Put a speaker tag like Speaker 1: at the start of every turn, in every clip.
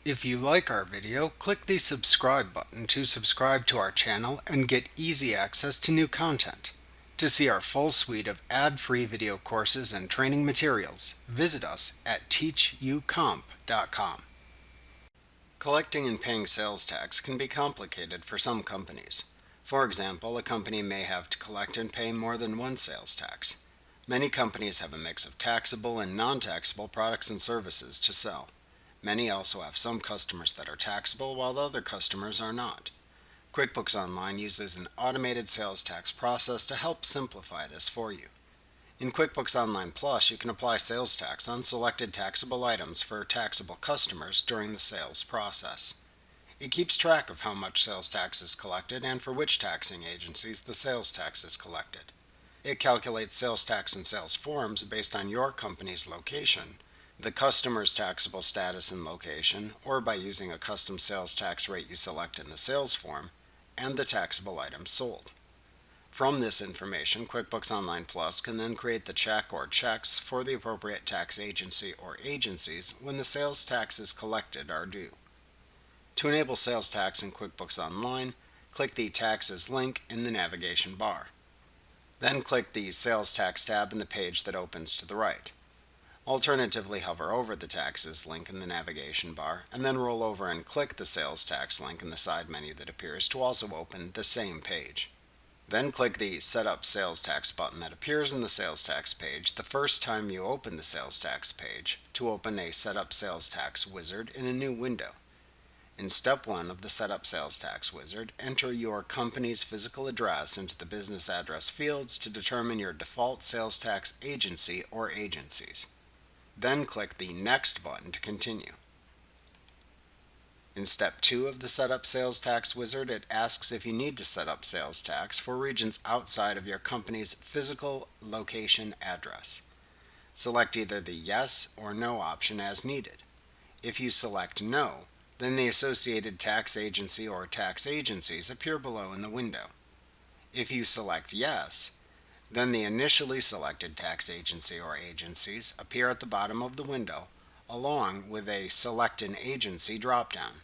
Speaker 1: If you like our video, click the subscribe button to subscribe to our channel and get easy access to new content. To see our full suite of ad-free video courses and training materials, visit us at teachucomp.com. Collecting and paying sales tax can be complicated for some companies. For example, a company may have to collect and pay more than one sales tax. Many companies have a mix of taxable and non-taxable products and services to sell. Many also have some customers that are taxable while other customers are not. QuickBooks Online uses an automated sales tax process to help simplify this for you. In QuickBooks Online Plus, you can apply sales tax on selected taxable items for taxable customers during the sales process. It keeps track of how much sales tax is collected and for which taxing agencies the sales tax is collected. It calculates sales tax and sales forms based on your company's location, the customer's taxable status and location, or by using a custom sales tax rate you select in the sales form, and the taxable items sold. From this information, QuickBooks Online Plus can then create the check or checks for the appropriate tax agency or agencies when the sales taxes collected are due. To enable sales tax in QuickBooks Online, click the Taxes link in the navigation bar. Then click the Sales Tax tab in the page that opens to the right. Alternatively, hover over the Taxes link in the navigation bar, and then roll over and click the Sales Tax link in the side menu that appears to also open the same page. Then click the Set Up Sales Tax button that appears in the Sales Tax page the first time you open the Sales Tax page to open a Set Up Sales Tax wizard in a new window. In Step 1 of the Set Up Sales Tax wizard, enter your company's physical address into the business address fields to determine your default sales tax agency or agencies. Then click the Next button to continue. In Step 2 of the Set Up Sales Tax wizard, it asks if you need to set up sales tax for regions outside of your company's physical location address. Select either the Yes or No option as needed. If you select No, then the associated tax agency or tax agencies appear below in the window. If you select Yes, then the initially selected tax agency or agencies appear at the bottom of the window, along with a Select an Agency drop-down.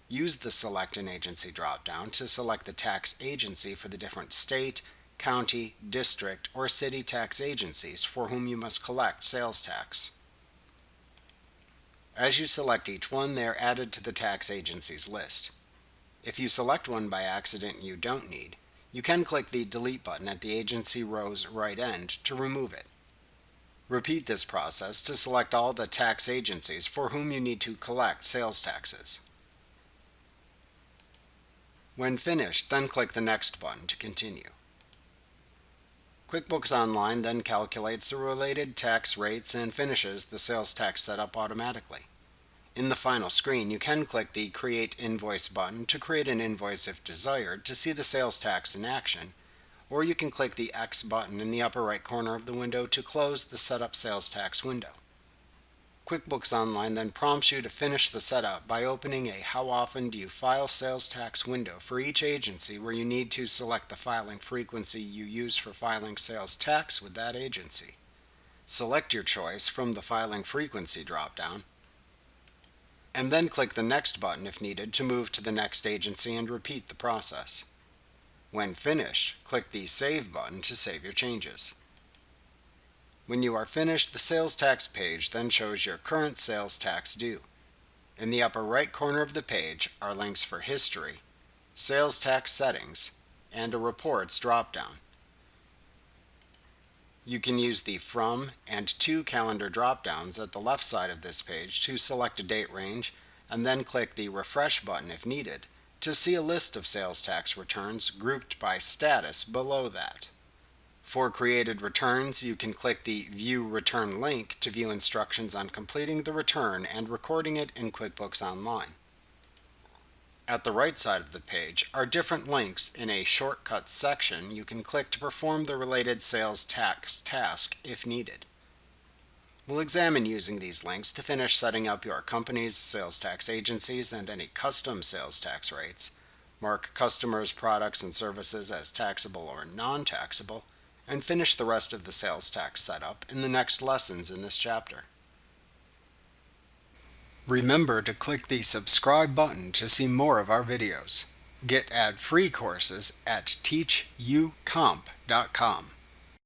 Speaker 1: Use the Select an Agency drop-down to select the tax agency for the different state, county, district, or city tax agencies for whom you must collect sales tax. As you select each one, they are added to the tax agencies list. If you select one by accident you don't need, you can click the Delete button at the agency row's right end to remove it. Repeat this process to select all the tax agencies for whom you need to collect sales taxes. When finished, then click the Next button to continue. QuickBooks Online then calculates the related tax rates and finishes the sales tax setup automatically. In the final screen, you can click the Create Invoice button to create an invoice if desired to see the sales tax in action, or you can click the X button in the upper right corner of the window to close the Setup Sales Tax window. QuickBooks Online then prompts you to finish the setup by opening a How Often Do You File Sales Tax window for each agency where you need to select the filing frequency you use for filing sales tax with that agency. Select your choice from the Filing Frequency drop-down, and then click the Next button if needed to move to the next agency and repeat the process. When finished, click the Save button to save your changes. When you are finished, the sales tax page then shows your current sales tax due. In the upper right corner of the page are links for History, Sales Tax Settings, and a Reports drop-down. You can use the From and To calendar drop-downs at the left side of this page to select a date range, and then click the Refresh button if needed to see a list of sales tax returns grouped by status below that. For created returns, you can click the View Return link to view instructions on completing the return and recording it in QuickBooks Online. At the right side of the page are different links in a Shortcuts section you can click to perform the related sales tax task if needed. We'll examine using these links to finish setting up your company's sales tax agencies and any custom sales tax rates, mark customers' products and services as taxable or non-taxable, and finish the rest of the sales tax setup in the next lessons in this chapter. Remember to click the subscribe button to see more of our videos. Get ad-free courses at teachucomp.com.